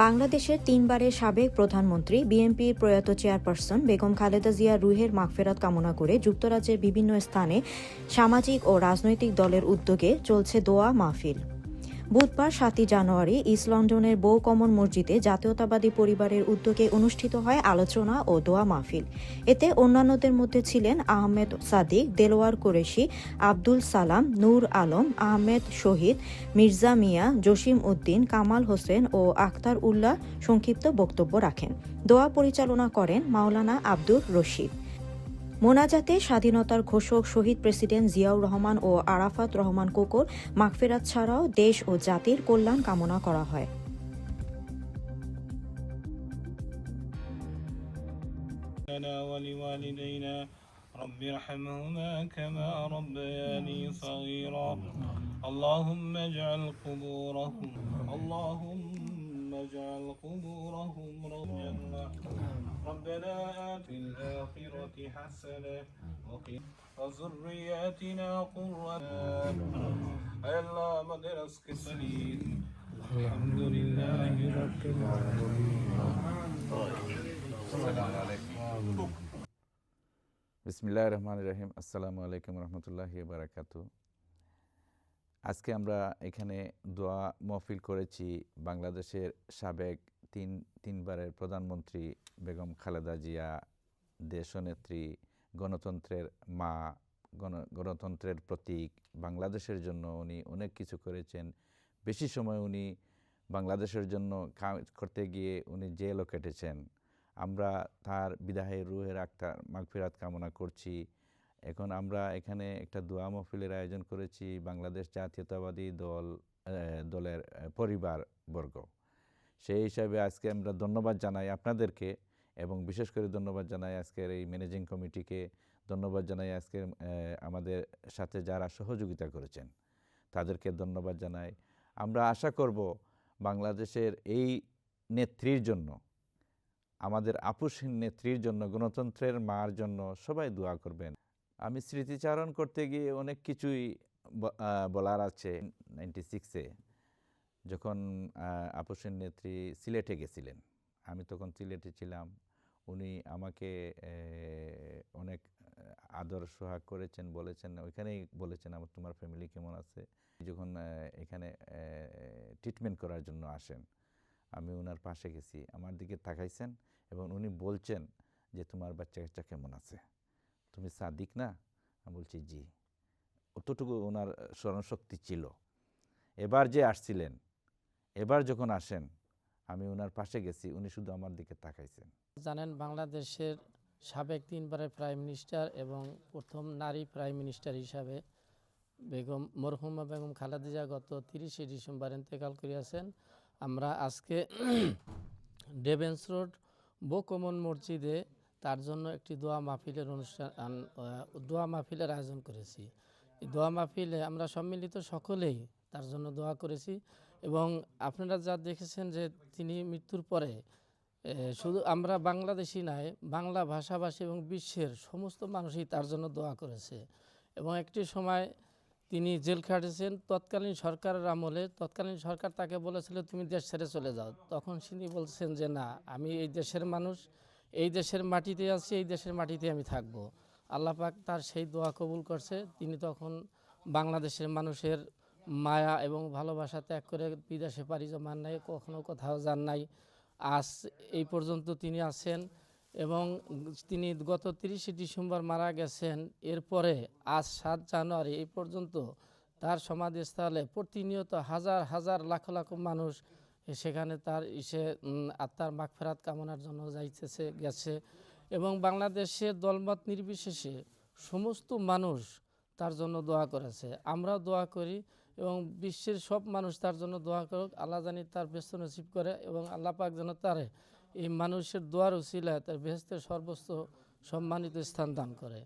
বাংলাদেশের তিনবারের সাবেক প্রধানমন্ত্রী বিএনপির প্রয়াত চেয়ারপারসন বেগম খালেদা জিয়া রুহের মাগফেরাত কামনা করে যুক্তরাজ্যের বিভিন্ন স্থানে সামাজিক ও রাজনৈতিক দলের উদ্যোগে চলছে দোয়া মাহফিল। বুধবার ৭ জানুয়ারি ইস্ট লন্ডনের বউ কমন মসজিদে জাতীয়তাবাদী পরিবারের উদ্যোগে অনুষ্ঠিত হয় আলোচনা ও দোয়া মাহফিল। এতে অন্যান্যদের মধ্যে ছিলেন আহমেদ সাদিক, দেলোয়ার কুরেশি, আব্দুল সালাম, নূর আলম, আহমেদ শহীদ, মির্জা মিয়া, জসিম উদ্দিন, কামাল হোসেন ও আখতার উল্লাহ সংক্ষিপ্ত বক্তব্য রাখেন। দোয়া পরিচালনা করেন মাওলানা আব্দুর রশিদ। মোনাজাতে স্বাধীনতার ঘোষক শহীদ প্রেসিডেন্ট জিয়াউর রহমান ও আরাফাত রহমান কোকোর মাগফিরাত ছাড়াও দেশ ও জাতির কল্যাণ কামনা করা হয়। رب ارحمهما كما ربياني صغيرا اللهم اجعل قبورهم جنة ربنا آت في الآخرة حسنة وذرياتنا قرة الله مدرسك سليم الحمد لله رب العالمين. السلام عليكم. বিসমিল্লাহির রহমানির রহিম। আসসালামু আলাইকুম রহমতুল্লাহি বারাকাতু। আজকে আমরা এখানে দোয়া মাহফিল করেছি বাংলাদেশের সাবেক তিনবারের প্রধানমন্ত্রী বেগম খালেদা জিয়া, দেশনেত্রী, গণতন্ত্রের মা, গণতন্ত্রের প্রতীক। বাংলাদেশের জন্য উনি অনেক কিছু করেছেন। বেশি সময় উনি বাংলাদেশের জন্য করতে গিয়ে উনি জেলও কেটেছেন। আমরা তার বিদায়ের রুহের মাগফিরাত কামনা করছি। এখন আমরা এখানে একটা দোয়া মাহফিলের আয়োজন করেছি বাংলাদেশ জাতীয়তাবাদী দলের পরিবারবর্গ। সেই হিসাবে আজকে আমরা ধন্যবাদ জানাই আপনাদেরকে, এবং বিশেষ করে ধন্যবাদ জানাই আজকের এই ম্যানেজিং কমিটিকে, ধন্যবাদ জানাই আজকে আমাদের সাথে যারা সহযোগিতা করেছেন তাদেরকে ধন্যবাদ জানাই। আমরা আশা করব বাংলাদেশের এই নেত্রীর জন্য, আমাদের আপুসহীন নেত্রীর জন্য, গণতন্ত্রের মার জন্য সবাই দোয়া করবেন। আমি স্মৃতিচারণ করতে গিয়ে অনেক কিছুই বলার আছে। 96-এ যখন আপুসহীন নেত্রী সিলেটে গেছিলেন, আমি তখন সিলেটে ছিলাম। উনি আমাকে অনেক আদর সোহাগ করেছেন, বলেছেন, ওইখানেই বলেছেন আমার তোমার ফ্যামিলি কেমন আছে। যখন এখানে ট্রিটমেন্ট করার জন্য আসেন, আমি ওনার পাশে গেছি, আমার দিকে তাকাইছেন এবং উনি বলছেন যে তোমার বাচ্চা কাচ্চা কেমন আছে, তুমি সাদিক না? আমি বলছি জি। অতটুকু ওনার স্মরণশক্তি ছিল। এবার যে আসছিলেন, এবার যখন আসেন, আমি ওনার পাশে গেছি, উনি শুধু আমার দিকে তাকাইছেন। জানেন, বাংলাদেশের সাবেক তিনবারের প্রাইম মিনিস্টার এবং প্রথম নারী প্রাইম মিনিস্টার হিসাবে মরহুমা বেগম খালেদা জিয়া গত 30শে ডিসেম্বর ইন্তেকাল করিয়াছেন। আমরা আজকে ডেভেন্স রোড বউ কমন মসজিদে তার জন্য একটি দোয়া মাহফিলের আয়োজন করেছি। এই দোয়া মাহফিলে আমরা সম্মিলিত সকলেই তার জন্য দোয়া করেছি, এবং আপনারা যা দেখেছেন যে তিনি মৃত্যুর পরে শুধু আমরা বাংলাদেশি নয়, বাংলা ভাষাভাষী এবং বিশ্বের সমস্ত মানুষই তার জন্য দোয়া করেছে। এবং একটি সময় তিনি জেল খাটেছেন তৎকালীন সরকারের আমলে। তৎকালীন সরকার তাকে বলেছিল তুমি দেশ ছেড়ে চলে যাও। তখন তিনি বলছেন যে না, আমি এই দেশের মানুষ, এই দেশের মাটিতে আছি, এই দেশের মাটিতে আমি থাকবো। আল্লাহ পাক তার সেই দোয়া কবুল করছে। তিনি তখন বাংলাদেশের মানুষের মায়া এবং ভালোবাসা ত্যাগ করে বিদেশে পাড়ি জমান নাই, কখনো কোথাও যান নাই। আজ এই পর্যন্ত তিনি আছেন, এবং তিনি গত 30শে ডিসেম্বর মারা গেছেন। এরপরে আজ 7 জানুয়ারি এই পর্যন্ত তার সমাধিস্থলে প্রতিনিয়ত হাজার হাজার লাখ লাখ মানুষ সেখানে তার আত্মার মাগফিরাত কামনার জন্য গেছে। এবং বাংলাদেশের দলমত নির্বিশেষে সমস্ত মানুষ তার জন্য দোয়া করেছে। আমরাও দোয়া করি, এবং বিশ্বের সব মানুষ তার জন্য দোয়া করুক। আল্লাহ জানি তার বেহেশত নসিব করে, এবং আল্লাহ পাক যেন তার এই মানুষের দোয়ার উসিলায় তার বেহেশতের সর্বোচ্চ সম্মানিত স্থান দান করে।